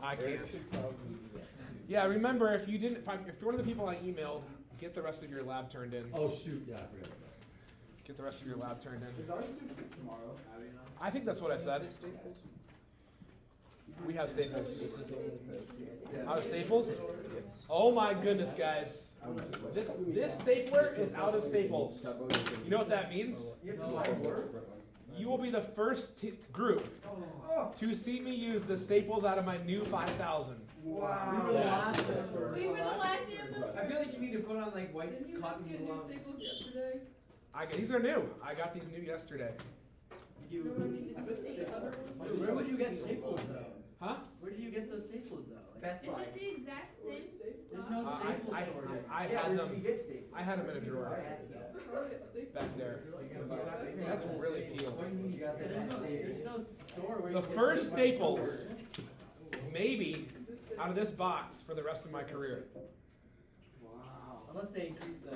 I can't. Yeah, remember, if you're one of the people I emailed, get the rest of your lab turned in. Oh, shoot. Yeah, I forgot about that. Get the rest of your lab turned in. Is ours due tomorrow? I think that's what I said. We have staples. Out of staples? Oh my goodness, guys. This stapler is out of staples. You know what that means? You will be the first group to see me use the staples out of my new 5000. Wow. We were the last samples. I feel like you need to put on like white cotton gloves. These are new. I got these new yesterday. Where would you get staples though? Huh? Where do you get those staples though? Like, Is it the exact same? there's no staples store. I had them in a drawer back there. That's really peeled. There's no store where you The get first staples, maybe, out of this box for the rest of my career. Wow. Unless they increase the.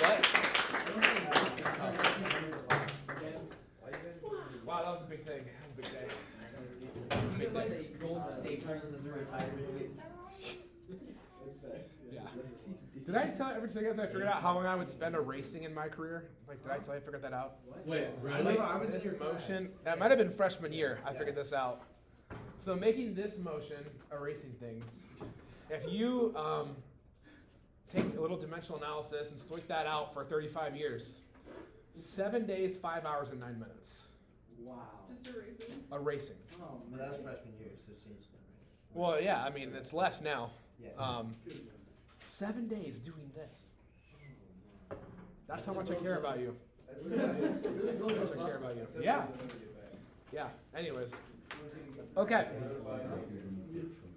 What? Wow, that was a big thing. That was a big day. You could like say gold staplers as a retirement gift. Yeah. Did I tell you guys I figured out how long I would spend erasing in my career? Like, did I tell you I figured that out? Wait, I really? know, I was in your Motion. class. That might have been freshman year. I figured this out. So making this motion, erasing things. If you take a little dimensional analysis and stoik that out for 35 years, 7 days, 5 hours, and 9 minutes. Wow. Just erasing. Erasing. Oh, But that's freshman year, so it's changed now, right? Well, yeah. I mean, it's less now. Yeah. 7 days doing this. That's how much I care about you. That's That's how much I care about you. Yeah. Yeah. Anyways. Okay.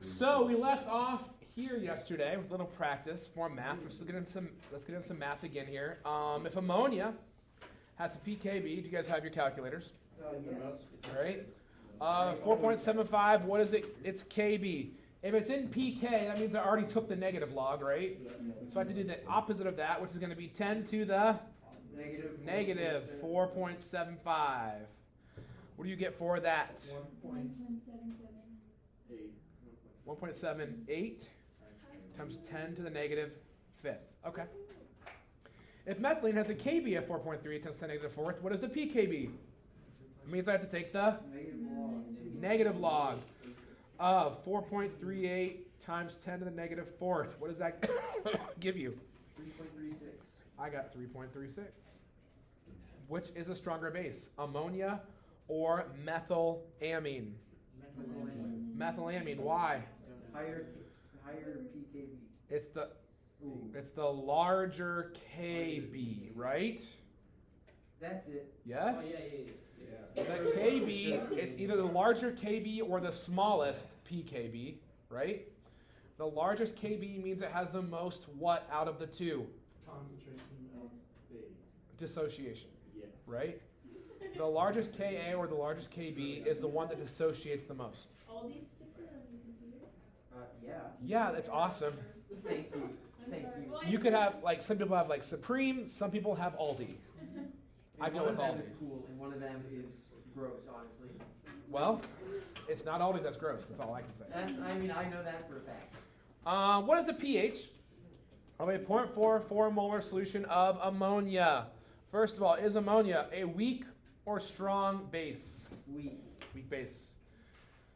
So we left off here yesterday with a little practice for math. Let's get into some math again here. If ammonia has a pKb, do you guys have your calculators? All right. 4.75. What is it? It's Kb. If it's in pK, that means I already took the negative log, right? So I have to do the opposite of that, which is going to be 10 to the negative 4.75. What do you get for that? 1.78 times 10 to the negative fifth. Okay. If methylene has a Kb of 4.3 times 10 to the negative fourth, what is the pKb? It means I have to take the negative log of 4.38 times 10 to the negative fourth. What does that give you? 3.36. I got 3.36. Which is a stronger base, ammonia or methylamine? Methylamine. Why? Higher PKB. It's the larger Kb, right? That's it. Yes? Oh, yeah. The Kb, it's either the larger Kb or the smallest pKb, right? The largest Kb means it has the most what out of the two? Concentration of base. Dissociation, Yes. right? The largest Ka or the largest Kb is the one that dissociates the most. All these stickers on your computer? Yeah. Yeah, that's awesome. Thank you. Thank sorry. you. Well, You could have, like, some people have, like, Supreme, some people have Aldi. I go with One of them Aldi. is cool, and one of them is gross, honestly. Well, it's not Aldi that's gross, that's all I can say. I know that for a fact. What is the pH of a 0.44 molar solution of ammonia? First of all, is ammonia a weak or strong base? Weak. Weak base.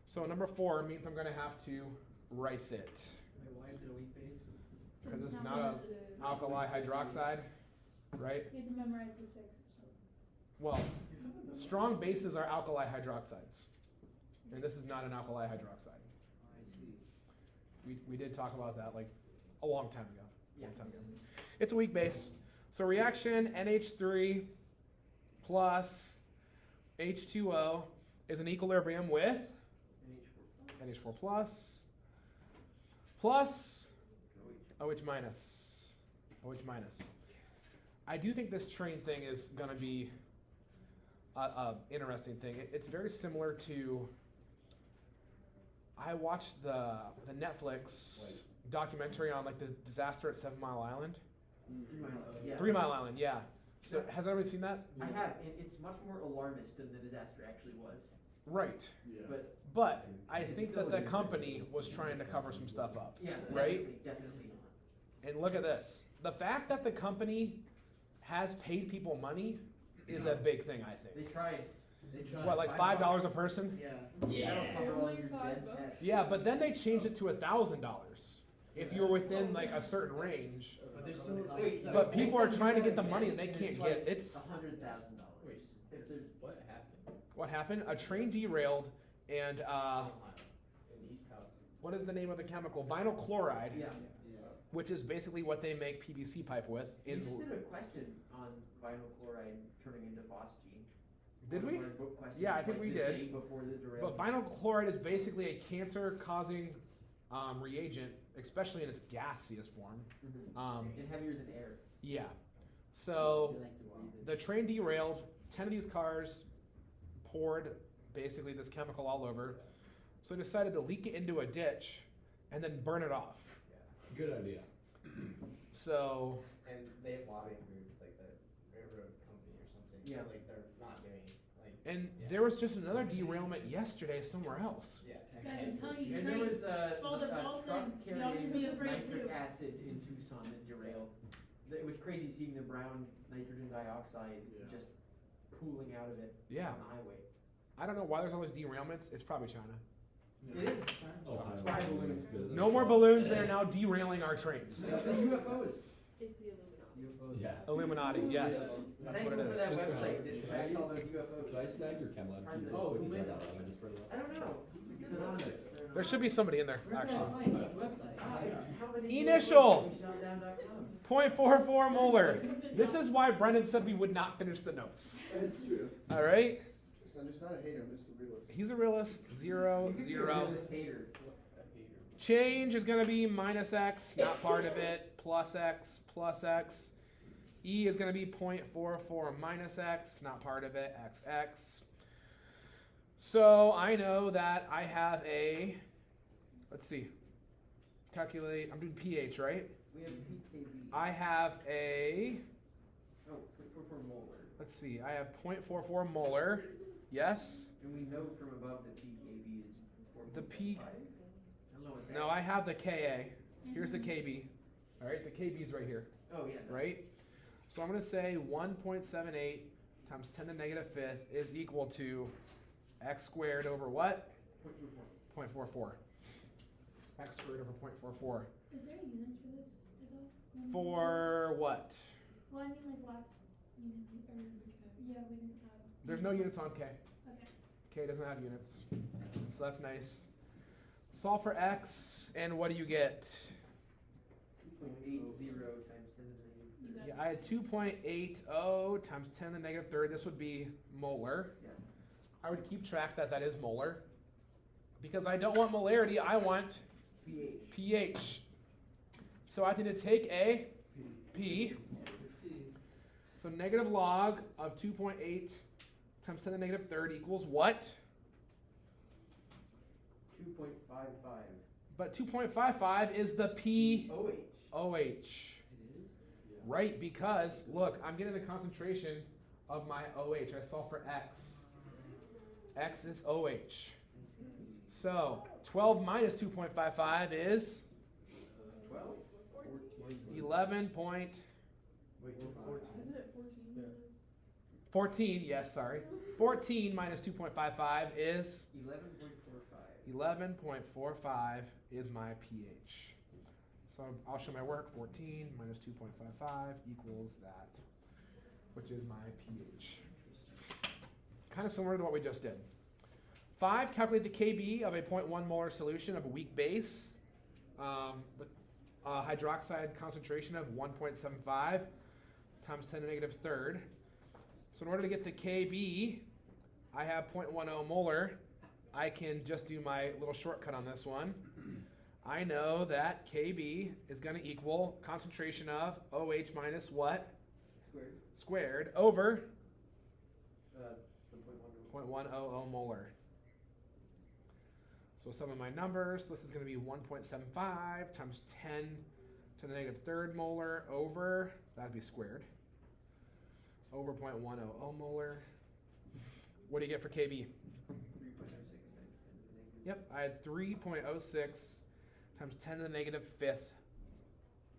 So number 4 means I'm going to have to rice it. Wait, why is it a weak base? Because it's not an alkali hydroxide, right? You have to memorize the 6. Well, strong bases are alkali hydroxides. And this is not an alkali hydroxide. I see. We did talk about that like a long time ago. Yeah. It's a weak base. So reaction NH3 plus H2O is in equilibrium with NH4 plus OH minus. OH minus. I do think this train thing is going to be an interesting thing. It's very similar to, I watched the Netflix documentary on like the disaster at 7 Mile Island. 3 Mile. Yeah. 3 Mile Island, yeah. So has everybody seen that? I have, and it's much more alarmist than the disaster actually was. Right. Yeah. But I It's think still that a the good company thing. was trying to cover some stuff up. Yeah, Right? definitely not. And look at this. The fact that the company has paid people money is a big thing, I They think. tried. What, like $5 a person? Yeah. That'll cover all your $5 dead bucks. pets. Yeah, but then they changed it to $1,000 if you're within like a certain range. But there's still. Wait, But people are trying to get the money and they can't get it. It's $100,000. Wait, If there's what happened? what happened. A train derailed, and In East House. what is the name of the chemical? Vinyl chloride, yeah. which is basically what they make PVC pipe with. We In just did a question on vinyl chloride turning into phosgene. Did One we? of our book questions, Yeah, I think like, we the did. day before the derailment. But vinyl chloride is basically a cancer-causing reagent, especially in its gaseous form. And heavier than air. Yeah. So You like to breathe it. the train derailed. 10 of these cars poured basically this chemical all over. So they decided to leak it into a ditch and then burn it off. Good idea. And So they have lobbying groups like the railroad company or something. Yeah. So, like they're not doing like. and Yeah. there was just another derailment yesterday somewhere else. Yeah. Guys, I'm telling you, And there was It's all the ball truck things. Y'all should be carrying afraid nitric too. acid in Tucson that derailed. It was crazy seeing the brown nitrogen dioxide Yeah. just pooling out of it Yeah. on the highway. I don't know why there's all these derailments. It's probably China. It is. Ohio. Spy balloons. No more balloons. They're now derailing our trains. The UFOs. It's the Illuminati. UFOs. Yeah. Illuminati. Yes. That's Thank what you it for that is. website that tracks all those UFOs. Can I snag your chem lab keys? Oh, Quick, who made right that? now, I just bring it up. I don't know. They're anonymous. There should be somebody in there, Where can I actually. find this website? How many Initial. UFOs shot down.com? 0.44 molar. This is why Brendan said we would not finish the notes. That's true. All right. So I'm just not a hater, I'm just a realist. He's a realist. 0, You could be a 0. realist hater. Change is going to be minus x, not part of it, plus x, plus x. E is going to be 0.44 minus x, not part of it, xx. So I know that I have a, let's see, calculate, I'm doing pH, right? We have PKB. I have a, Oh, for molar. let's see, I have 0.44 molar, yes. And we know from above that PKB is 4.75. The P- I don't know what that No, is. I have the Ka. Here's the KB. All right, the KB is right here. Oh, yeah. no. Right? So I'm going to say 1.78 times 10 to the negative fifth is equal to x squared over what? 0.44. X squared over 0.44. Is there units for this at all? For what? Well, I mean, like last unit, or, yeah, we didn't have. There's no units on K. Okay. K doesn't have units. So that's nice. Solve for x, and what do you get? 2.80 times 10 to the negative You got Yeah, I had 2.80 times 10 to the negative third. This would be molar. Yeah. I would keep track that that is molar. Because I don't want molarity, I want pH. pH. So I need to take a P. So negative log of 2.8 times 10 to the negative third equals what? 2.55. But 2.55 is the P OH. OH. It is? Right, because look, I'm getting the concentration of my OH. I solve for X. X is OH. So 12 minus 2.55 is 12? 11 point Wait, Isn't it 14? 14. Yes, sorry. 14 minus 2.55 is 11.45. 11.45 is my pH. So I'll show my work. 14 minus 2.55 equals that, which is my pH. Kind of similar to what we just did. 5, calculate the Kb of a 0.1 molar solution of a weak base with a hydroxide concentration of 1.75 times 10 to the negative third. So in order to get the Kb, I have 0.10 molar. I can just do my little shortcut on this one. I know that Kb is going to equal concentration of OH minus what? Squared. Squared over The 0.100 molar. So some of my numbers, this is going to be 1.75 times 10 to the negative third molar over, that'd be squared, over 0.100 molar. What do you get for Kb? 3.75. Yep, I had 3.06 times 10 to the negative fifth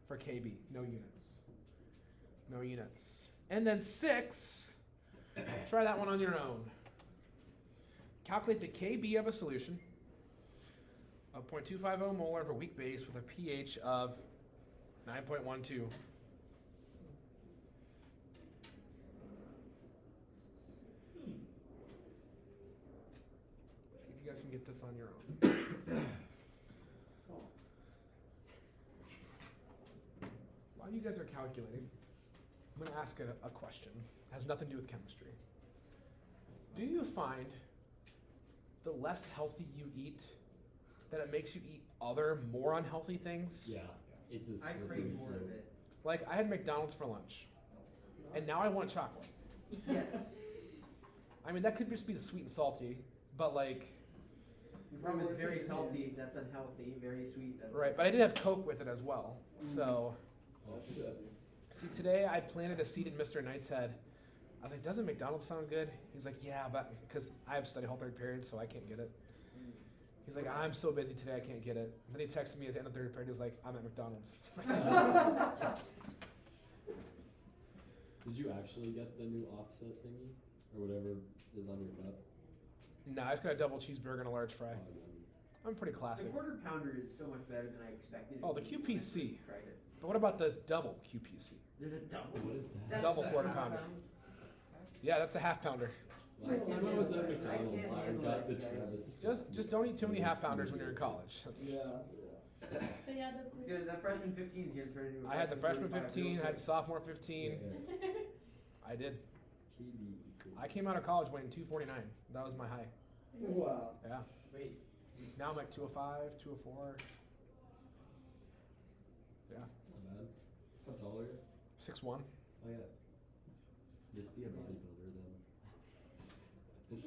for KB. No units. No units. And then 6, try that one on your own. Calculate the KB of a solution of 0.250 molar of a weak base with a pH of 9.12. See if you guys can get this on your own. While you guys are calculating, I'm going to ask a question. It has nothing to do with chemistry. Do you find the less healthy you eat, that it makes you eat other more unhealthy things? Yeah, it's a I slippery crave more of slope. it. Like, I had McDonald's for lunch, and now I want chocolate. Yes. I mean, that could just be the sweet and salty, but like... The problem is very salty, that's unhealthy. Very sweet, that's Right, but I did have Coke with it as well. So, Offset. see, today I planted a seed in Mr. Knight's head. I was like, doesn't McDonald's sound good? He's like, yeah, but because I have study hall third period, so I can't get it. He's like, I'm so busy today, I can't get it. And then he texted me at the end of third period. He was like, I'm at McDonald's. Yes. Did you actually get the new offset thingy? Or whatever is on your cup? No, I just got a double cheeseburger and a large fry. Oh, man. I'm pretty The classic. quarter pounder is so much better than I expected. Oh, the when I QPC. Tried it. But what about the double QPC? There's a double. What is that? That's Double a quarter half pounder. pound. Yeah, that's the half pounder. Last time I was at I McDonald's, can't I handle got the that, guys. Travis. Just don't eat too many half pounders when you're in college. That's, Yeah. But yeah, It's good. That freshman 15 is gonna turn into a I had the freshman 45 15, real I had the quick. sophomore 15. I did. I came out of college weighing 249. That was my high. Wow. Yeah. Wait. Now I'm like 205, 204. Yeah. Not bad. How tall are you? 6'1". Oh yeah. Just be a bodybuilder then.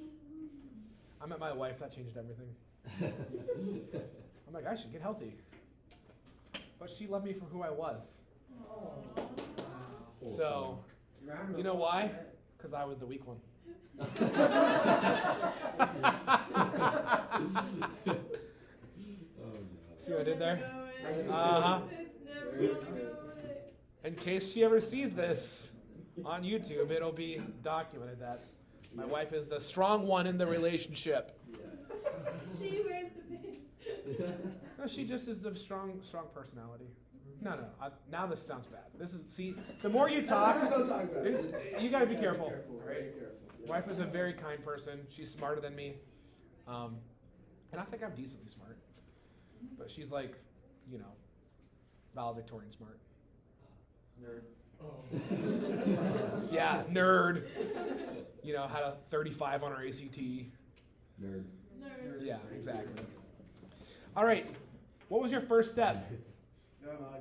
I met my wife. That changed everything. I'm like, I should get healthy. But she loved me for who I was. So, Round of you know applause why? for that. Because I was the weak one. Oh, no. See what I did there? It's Uh-huh. never gonna go away. In case she ever sees this on YouTube, it'll be documented that my wife is the strong one in the relationship. She wears the pants. No, she just is the strong personality. No. Now this sounds bad. See, the more you talk, Don't talk about it. you got to be careful. Very Right? careful. Yeah. Wife is a very kind person. She's smarter than me, and I think I'm decently smart. But she's like, valedictorian smart. Nerd. Yeah, nerd. Had a 35 on her ACT. Nerd. Nerd. Yeah, exactly. All right. What was your first step?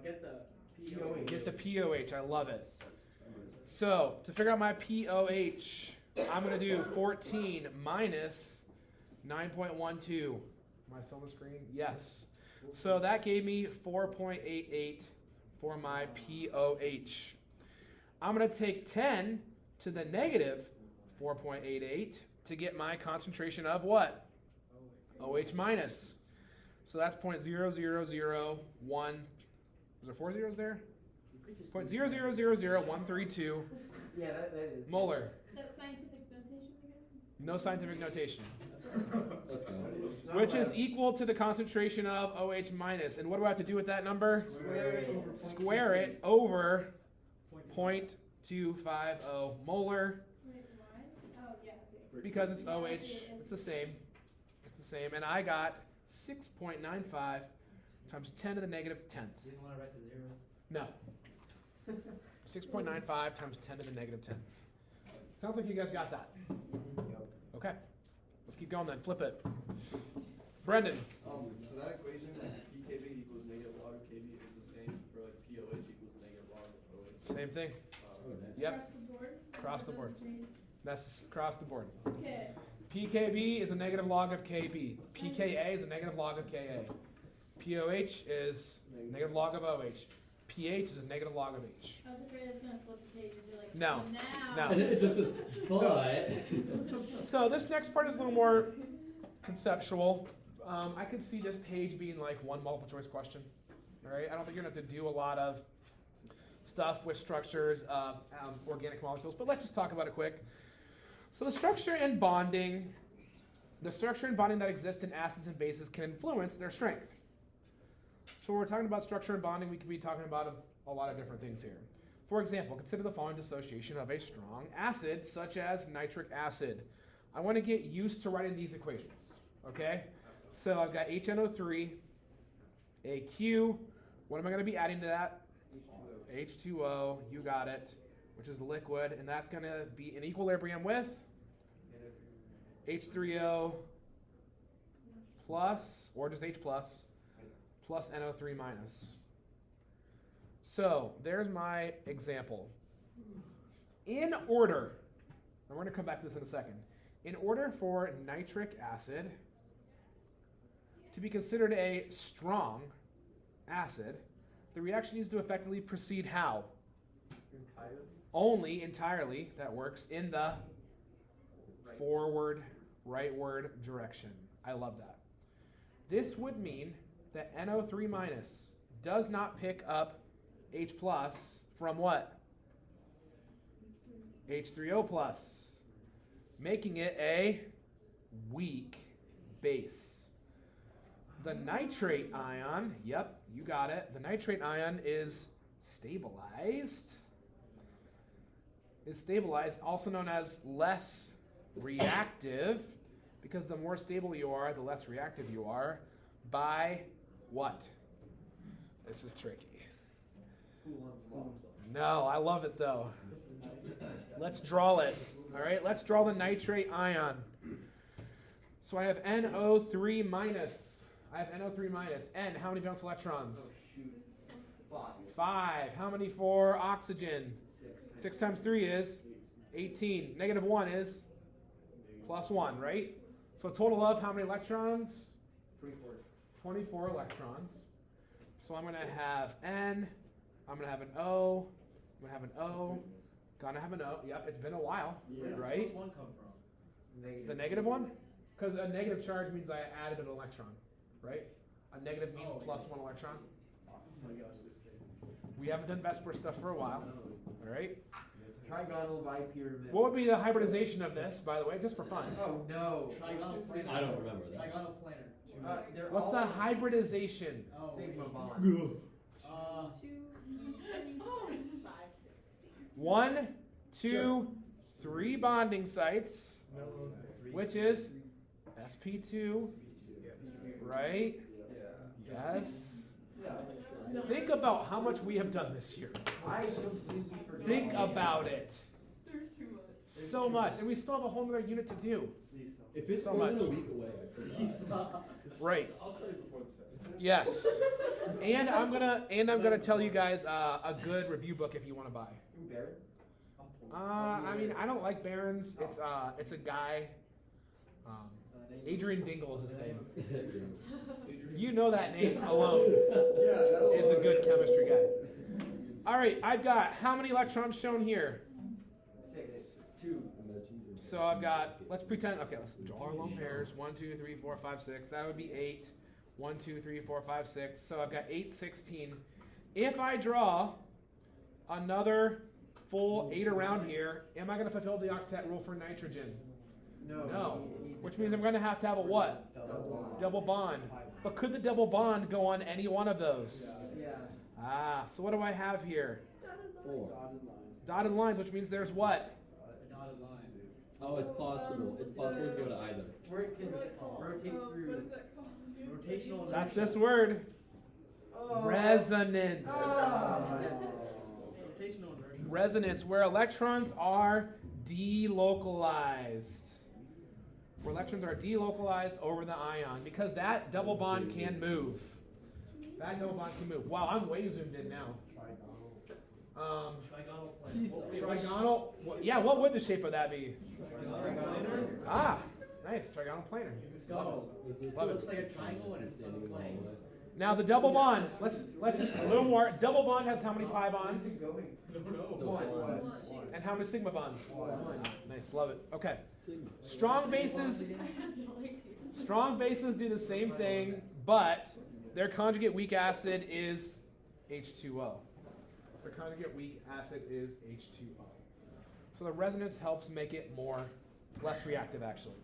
Get the POH. Get the POH. I love it. So, to figure out my POH, I'm going to do 14 minus 9.12. Am I still on the screen? Yes. So that gave me 4.88 for my POH. I'm going to take 10 to the negative 4.88 to get my concentration of what? OH minus. So that's 0.00001. Was there 4 zeros there? 0.0000132 Yeah, that is. molar. That's scientific notation again? No scientific notation. Let's go. Which is equal to the concentration of OH minus. And what do I have to do with that number? Square it over 0.250 molar Wait, why? Oh, yeah. Okay. because it's Yeah, I OH. see it, I It's see the same. It's the same. And I got 6.95 times 10 to the negative 10th. Didn't want to write the zeros. No. 6.95 times 10 to the negative 10th. Sounds like you guys got that. Okay. Let's keep going then. Flip it. Brendan. So that equation, PKB equals negative log of KB, is the same for like POH equals negative log of OH. Same thing. Oh, nice. Yep. Across the board? Across the board. Doesn't change. That's across the board. Okay. PKB is a negative log of KB. PKA is a negative log of KA. POH is negative log of OH. pH is a negative log of H. I was afraid I was going to flip the page and be like, No. so now. No. And it just says, but. So this next part is a little more conceptual. I could see this page being like one multiple choice question. All right, I don't think you're gonna have to do a lot of stuff with structures of organic molecules, but let's just talk about it quick. So the structure and bonding that exist in acids and bases can influence their strength. So when we're talking about structure and bonding, we could be talking about a lot of different things here. For example, consider the following dissociation of a strong acid, such as nitric acid. I want to get used to writing these equations, okay? So I've got HNO3, AQ. What am I going to be adding to that? H2O, you got it, which is liquid, and that's going to be in equilibrium with H3O plus, or just H plus NO3 minus. So there's my example. In order, and we're going to come back to this in a second, in order for nitric acid to be considered a strong acid, the reaction needs to effectively proceed how? Only entirely, that works, in the forward rightward direction. I love that. This would mean that NO3 minus does not pick up H plus from what? H3O plus, making it a weak base. The nitrate ion, yep, you got it. The nitrate ion is stabilized. Also known as less reactive, because the more stable you are, the less reactive you are, by what? This is tricky. No, I love it though. Let's draw it. All right, let's draw the nitrate ion. So I have NO3 minus. N, how many valence electrons? 5. How many for oxygen? 6 times 3 is 18. Negative 1 is plus 1, right? So a total of how many electrons? 24 electrons. So I'm going to have N. I'm going to have an O. I'm going to have an O. Gonna have an O. Yep, it's been a while, right? Where does one come from? The negative one? Because a negative charge means I added an electron, right? A negative means plus 1 electron. Oh my gosh, this thing. We haven't done Vesper stuff for a while, all right? Trigonal bipyramid. What would be the hybridization of this, by the way, just for fun? Oh no. Trigonal planar. I don't remember that. Trigonal planar. They're What's all the hybridization? Oh, Sigma wait. bonds. 1, 2, 3 bonding sites, which is sp2, right? Yes. Think about how much we have done this year. I completely forgot. Think about it. There's too much. So much, and we still have a whole other unit to do. If it's So more than much. a week away, I forgot. Right. I'll study before the test. Yes. And I'm gonna tell you guys a good review book if you want to buy. Barons? I mean, I don't like Barron's. It's a guy. Adrian Dingle is his name. You know that name alone is a good chemistry guy. All right, I've got how many electrons shown here? 6. 2. So I've got, let's pretend, okay, let's draw our lone pairs. 1, 2, 3, 4, 5, 6. That would be 8. 1, 2, 3, 4, 5, 6. So I've got 8, 16. If I draw another full 8 around here, am I going to fulfill the octet rule for nitrogen? No. Which means I'm going to have a what? Double bond. But could the double bond go on any one of those? Yeah. So what do I have here? 4. Dotted lines, which means there's what? A dotted line. Oh, it's possible. It's possible to go to either. Where it can rotate through. What is that called? Rotational. That's this word. Resonance. Rotational inertia. Resonance, where electrons are delocalized. Where electrons are delocalized over the ion, because that double bond can move. That double bond can move. Wow, I'm way zoomed in now. Trigonal planar. Trigonal. Yeah, what would the shape of that be? Trigonal. Ah, nice. Trigonal planar. Let's go. This Love it. Looks like a triangle and it's on standing a in the plane. hallway. Now the double bond. Let's just a little more. Double bond has how many pi bonds? And how many sigma bonds? Nice, love it. Okay. Strong bases. Strong bases do the same thing, but their conjugate weak acid is H2O. Their conjugate weak acid is H2O. So the resonance helps make it less reactive, actually.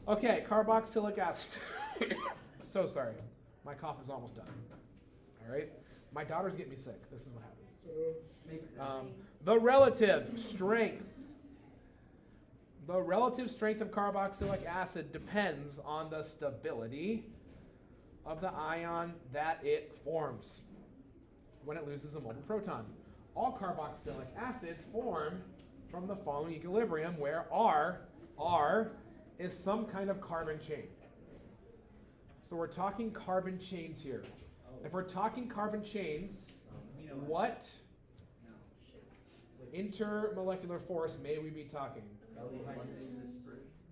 Okay, carboxylic acid. So sorry. My cough is almost done. All right? My daughters get me sick. This is what happens. Makes sense. The relative strength. The relative strength of carboxylic acid depends on the stability of the ion that it forms when it loses a mobile proton. All carboxylic acids form from the following equilibrium where R is some kind of carbon chain. So we're talking carbon chains here. If we're talking carbon chains, what intermolecular force may we be talking?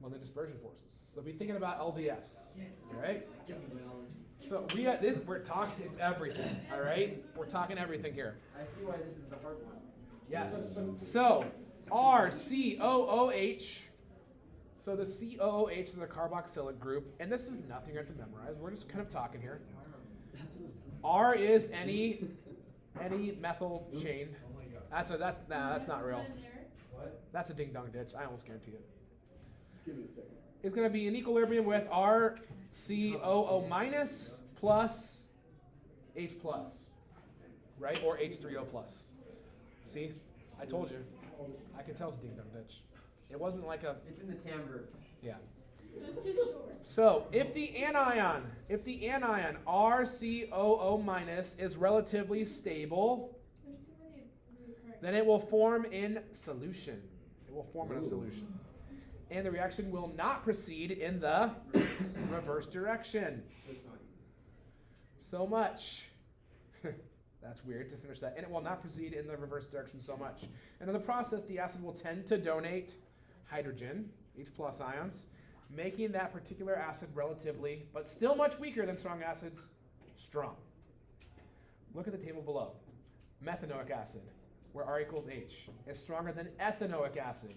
Well, the dispersion forces. So be thinking about LDFs. All right? So we're talking, it's everything. All right? We're talking everything here. I see why this is the hard one. Yes. So RCOOH. So the COOH is a carboxylic group, and this is nothing you have to memorize. We're just kind of talking here. R is any methyl chain. That's not real. What? That's a ding dong ditch. I almost guarantee it. Just give me a second. It's going to be in equilibrium with RCOO minus plus H plus, right? Or H3O plus. See? I told you. I could tell it's a ding dong ditch. It wasn't like a... It's in the timbre. Yeah. It's too short. So if the anion RCOO minus is relatively stable, There's too many recurrent. then it will form in solution. It will form in a solution. And the reaction will not proceed in the reverse direction. So much. That's weird to finish that. And it will not proceed in the reverse direction so much. And in the process, the acid will tend to donate hydrogen, H plus ions, making that particular acid relatively, but still much weaker than strong acids, strong. Look at the table below. Methanoic acid, where R equals H, is stronger than ethanoic acid,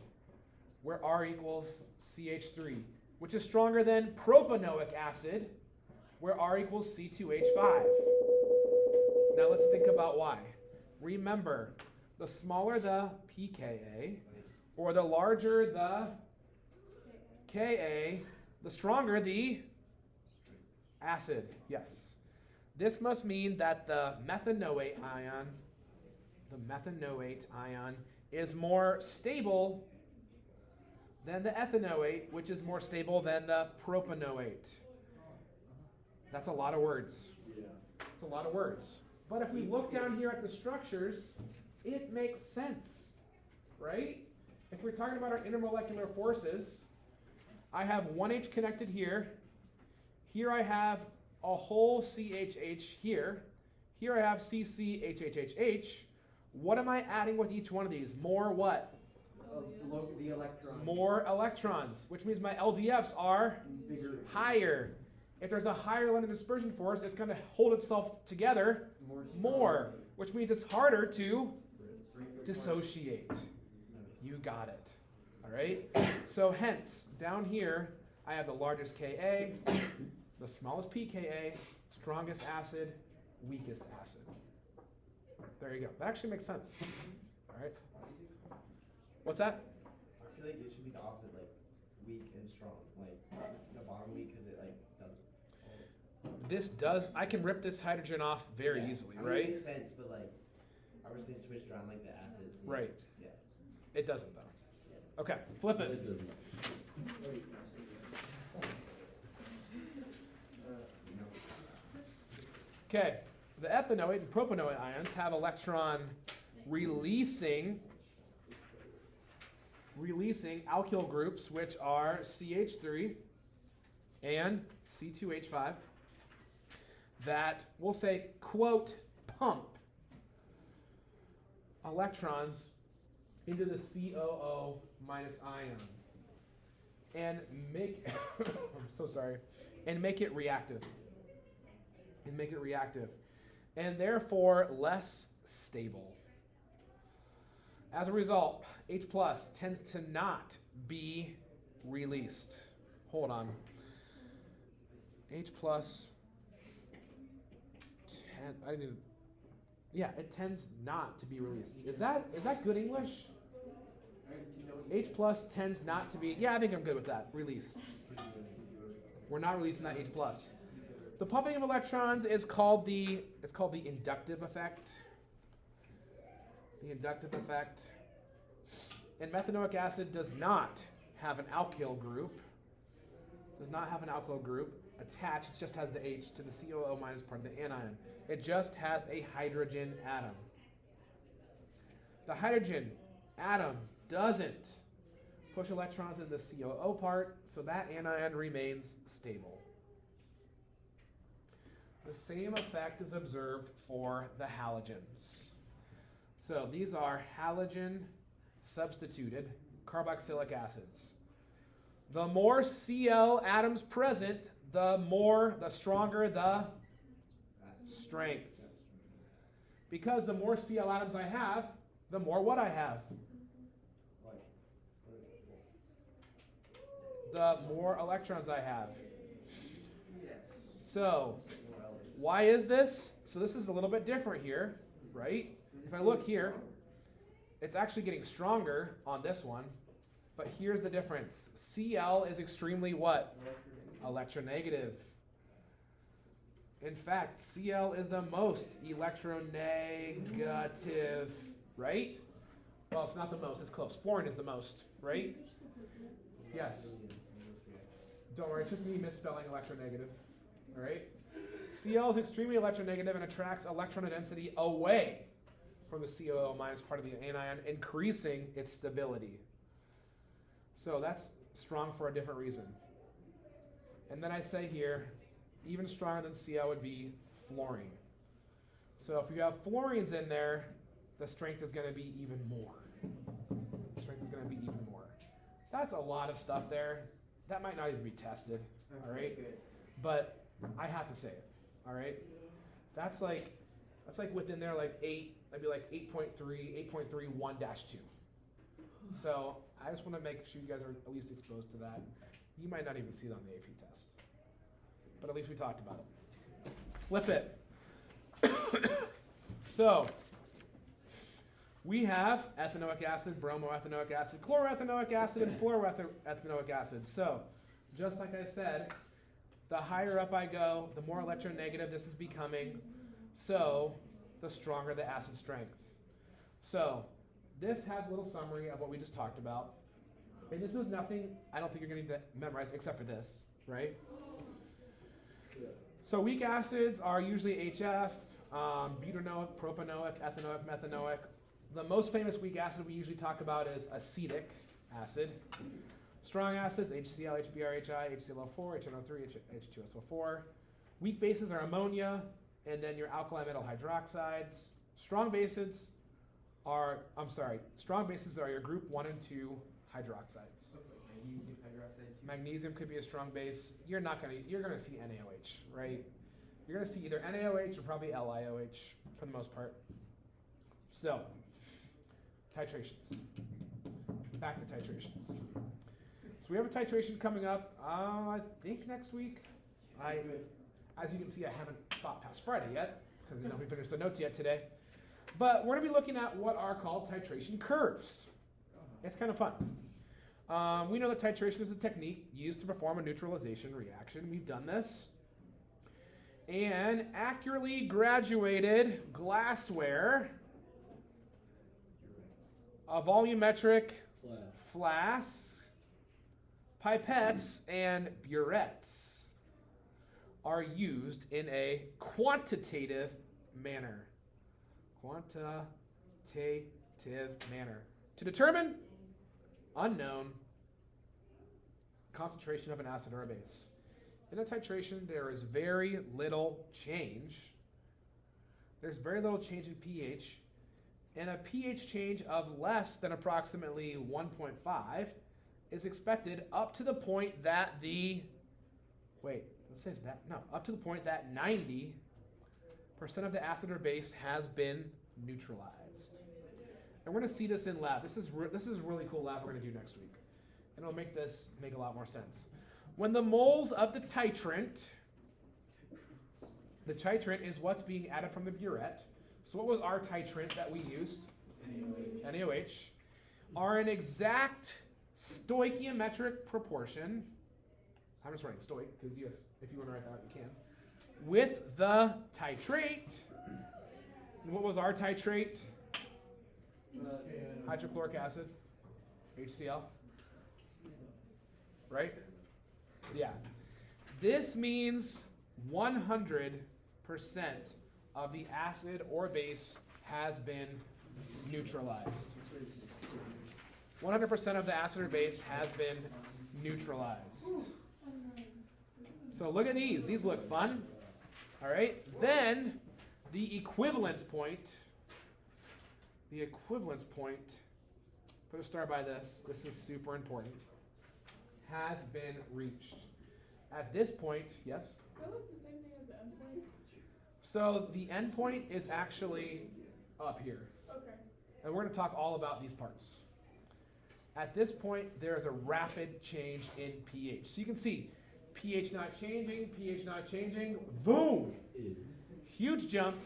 where R equals CH3, which is stronger than propanoic acid, where R equals C2H5. Now let's think about why. Remember, the smaller the pKa, or the larger the Ka, the stronger the acid. Yes. This must mean that the methanoate ion is more stable than the ethanoate, which is more stable than the propanoate. That's a lot of words. It's a lot of words. But if we look down here at the structures, it makes sense, right? If we're talking about our intermolecular forces, I have one H connected here. Here I have a whole CHH here. Here I have CCHHHH. What am I adding with each one of these? More what? The electron. More electrons, which means my LDFs are Bigger. higher. If there's a higher London dispersion force, it's going to hold itself together more, which means it's harder to dissociate. You got it. All right? So hence, down here, I have the largest Ka, the smallest pKa, strongest acid, weakest acid. There you go. That actually makes sense. All right? What's that? I feel like it should be the opposite, like weak and strong. Like the bottom weak because it like does. I can rip this hydrogen off very easily, I mean, right? It makes sense, but like I wish they switched around like the acids. Right. Yeah. It doesn't though. Okay, flip it. It doesn't. Okay, the ethanoate and propanoate ions have electron releasing alkyl groups, which are CH3 and C2H5, that we'll say, quote, pump electrons into the COO minus ion and make, I'm so sorry, and make it reactive. And therefore less stable. As a result, H plus tends to not be released. Hold on. H plus 10. I didn't. Yeah, it tends not to be released. Is that good English? H plus tends not to be. Yeah, I think I'm good with that. Release. We're not releasing that H plus. The pumping of electrons is called the inductive effect. The inductive effect. And methanoic acid does not have an alkyl group. Does not have an alkyl group attached. It just has the H to the COO minus part of the anion. It just has a hydrogen atom. The hydrogen atom doesn't push electrons in the COO part, so that anion remains stable. The same effect is observed for the halogens. So these are halogen substituted carboxylic acids. The more Cl atoms present, the stronger the strength. Because the more Cl atoms I have, the more what I have. The more electrons I have. So, why is this? So this is a little bit different here, right? If I look here, it's actually getting stronger on this one, but here's the difference. Cl is extremely what? Electronegative. In fact, Cl is the most electronegative, right? Well, it's not the most, it's close. Fluorine is the most, right? Yes. Don't worry, it's just me misspelling electronegative, all right? Cl is extremely electronegative and attracts electron density away from the COO minus part of the anion, increasing its stability. So that's strong for a different reason. And then I say here, even stronger than Cl would be fluorine. So if you have fluorines in there, the strength is going to be even more. The strength is going to be even more. That's a lot of stuff there. That might not even be tested, all right? But I have to say it, all right? That's like within there like 8, that'd be like 8.31-2. So I just want to make sure you guys are at least exposed to that. You might not even see it on the AP test. But at least we talked about it. Flip it. So we have ethanoic acid, bromoethanoic acid, chloroethanoic acid, and fluoroethanoic acid. So just like I said, the higher up I go, the more electronegative this is becoming, so the stronger the acid strength. So this has a little summary of what we just talked about. And this is nothing I don't think you're going to need to memorize except for this, right? So weak acids are usually HF, butanoic, propanoic, ethanoic, methanoic. The most famous weak acid we usually talk about is acetic acid. Strong acids, HCl, HBr, HI, HClO4, HNO3, H2SO4. Weak bases are ammonia, and then your alkali metal hydroxides. Strong bases are your group 1 and 2 hydroxides. Magnesium hydroxide. Magnesium could be a strong base. You're gonna see NaOH, right? You're gonna see either NaOH or probably LiOH for the most part. So, titrations. Back to titrations. So we have a titration coming up, I think next week. As you can see, I haven't thought past Friday yet, because we haven't finished the notes yet today. But we're going to be looking at what are called titration curves. It's kind of fun. We know that titration is a technique used to perform a neutralization reaction. We've done this. And accurately graduated glassware, a volumetric flask, pipettes, and burettes are used in a quantitative manner. To determine unknown concentration of an acid or a base. In a titration, there is very little change. There's very little change in pH. And a pH change of less than approximately 1.5 is expected up to the point that up to the point that 90% of the acid or base has been neutralized. And we're going to see this in lab. This is a really cool lab we're going to do next week. And it'll make this make a lot more sense. When the moles of the titrant The titrant is what's being added from the burette. So what was our titrant that we used? NaOH. Are an exact stoichiometric proportion. I'm just writing stoic because yes, if you want to write that out, you can. With the titrate. And what was our titrate? Hydrochloric acid. HCl. Right? Yeah. This means 100% of the acid or base has been neutralized. 100% of the acid or base has been neutralized. So look at these. These look fun. All right. Then the equivalence point. The equivalence point. Put a star by this. This is super important. Has been reached. At this point, yes? Is that like the same thing as the endpoint? So the endpoint is actually up here. Okay. And we're going to talk all about these parts. At this point, there is a rapid change in pH. So you can see pH not changing, pH not changing, boom! Huge jump,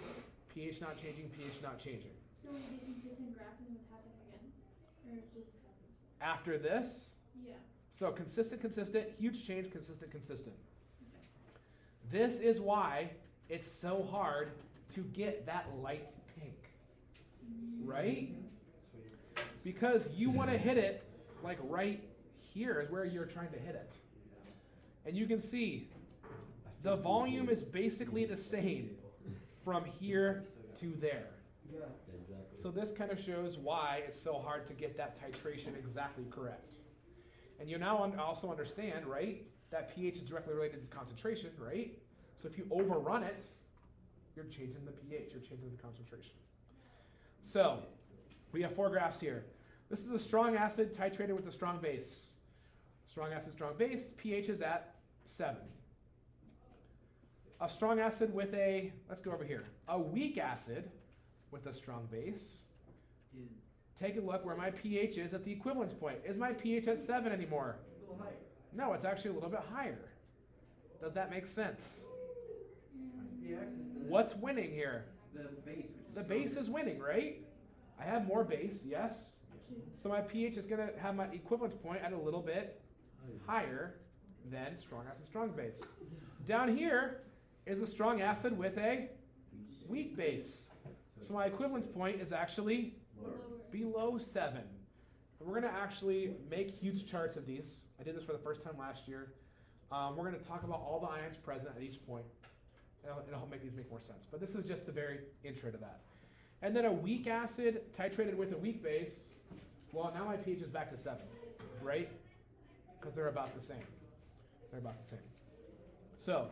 pH not changing, pH not changing. So would it be consistent graphing would happen again? Or it just happens? After this, Yeah. so consistent, consistent, huge change, consistent, consistent. This is why it's so hard to get that light pink, right? Because you want to hit it like right here is where you're trying to hit it. And you can see the volume is basically the same from here to there. Yeah, exactly. So this kind of shows why it's so hard to get that titration exactly correct. And you now also understand, right, that pH is directly related to concentration, right? So if you overrun it, you're changing the pH, you're changing the concentration. So we have 4 graphs here. This is a strong acid titrated with a strong base. Strong acid, strong base, pH is at 7. A strong acid with a, let's go over here, a weak acid with a strong base. Take a look where my pH is at the equivalence point. Is my pH at 7 anymore? A little higher. No, it's actually a little bit higher. Does that make sense? Yeah. What's winning here? The base, which is The base is winning, right? I have more base, yes. So my pH is going to have my equivalence point at a little bit higher than strong acid, strong base. Down here is a strong acid with a weak base. So my equivalence point is actually below 7. And we're going to actually make huge charts of these. I did this for the first time last year. We're going to talk about all the ions present at each point. It'll help make these make more sense. But this is just the very intro to that. And then a weak acid titrated with a weak base. Well, now my pH is back to 7, right? Because they're about the same. They're about the same. So,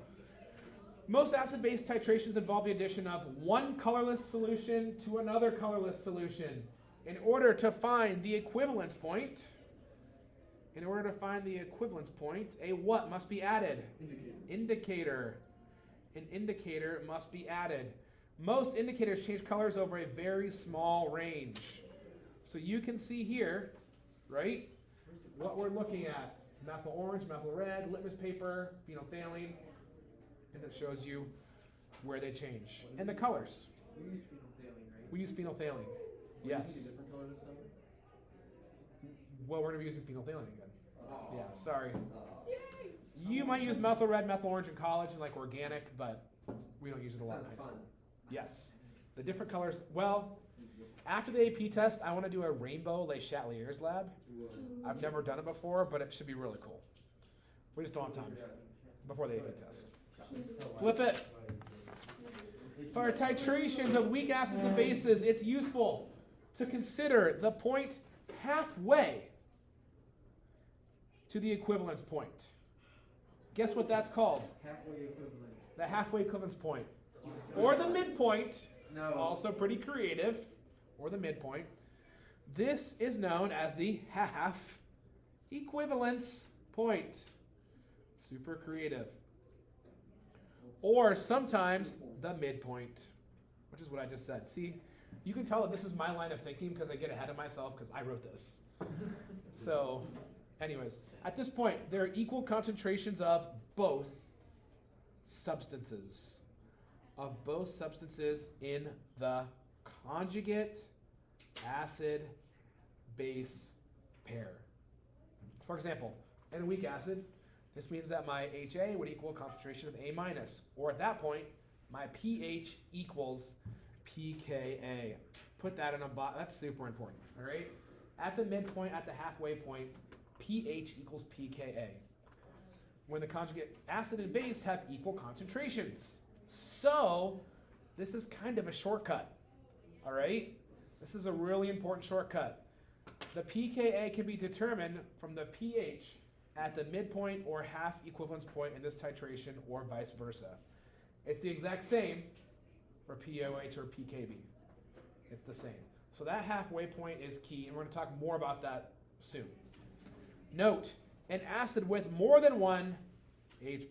most acid-base titrations involve the addition of one colorless solution to another colorless solution. In order to find the equivalence point, a what must be added? Indicator. An indicator must be added. Most indicators change colors over a very small range. So you can see here, right, what we're looking at. Methyl orange, methyl red, litmus paper, phenolphthalein, and it shows you where they change. And the colors. We use phenolphthalein, right? We use phenolphthalein. Yes. Different color this time? Well, we're going to be using phenolphthalein again. Oh. Yeah, sorry. You might use methyl red, methyl orange in college and like organic, but we don't use it a lot in high Sounds school. fun. Yes. The different colors. Well, after the AP test, I want to do a rainbow Les Chatelier's lab. I've never done it before, but it should be really cool. We just don't have time before the AP test. Flip it. For titrations of weak acids and bases, it's useful to consider the point halfway to the equivalence point. Guess what that's called? Halfway equivalent. The halfway equivalence point. Or the midpoint. No. Also pretty creative. Or the midpoint. This is known as the half equivalence point. Super creative. Or sometimes the midpoint, which is what I just said. See, you can tell that this is my line of thinking because I get ahead of myself because I wrote this. So, anyways, at this point, there are equal concentrations of both substances. of both substances in the conjugate acid-base pair. For example, in a weak acid, this means that my HA would equal concentration of A minus, or at that point, my pH equals pKa. Put that in a box. That's super important. All right. At the midpoint, at the halfway point, pH equals pKa. When the conjugate acid and base have equal concentrations. So this is kind of a shortcut. All right. This is a really important shortcut. The pKa can be determined from the pH at the midpoint or half equivalence point in this titration, or vice versa. It's the exact same for POH or PKB. It's the same. So that halfway point is key, and we're going to talk more about that soon. Note, an acid with more than one H+,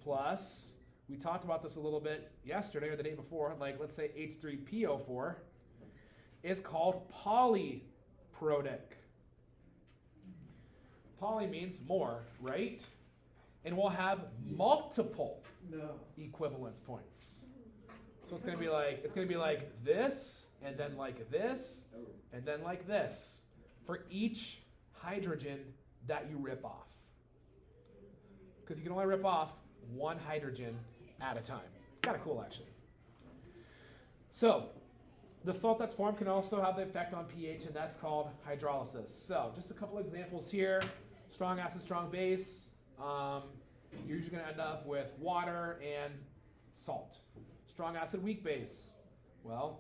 we talked about this a little bit yesterday or the day before, like let's say H3PO4, is called polyprotic. Poly means more, right? And we'll have multiple equivalence points. So it's going to be like this, and then like this, and then like this for each hydrogen that you rip off. Because you can only rip off one hydrogen at a time. Kind of cool, actually. So the salt that's formed can also have the effect on pH, and that's called hydrolysis. So just a couple examples here. Strong acid, strong base. You're usually going to end up with water and salt. Strong acid, weak base. Well,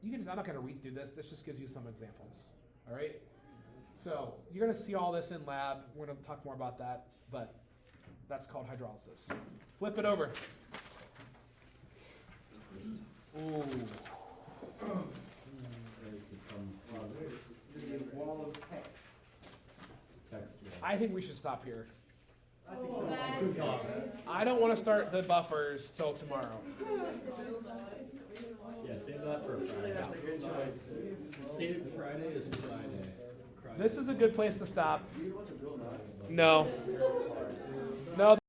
you can. I'm not going to read through this. This just gives you some examples. All right. So you're going to see all this in lab. We're going to talk more about that, but that's called hydrolysis. Flip it over. Ooh. Wall of text. I think we should stop here. I think so. Good call. I don't want to start the buffers till tomorrow. Yeah, save that for Friday. That's a good choice. Save it Friday is Friday. This is a good place to stop. Do you want to build that? No. No.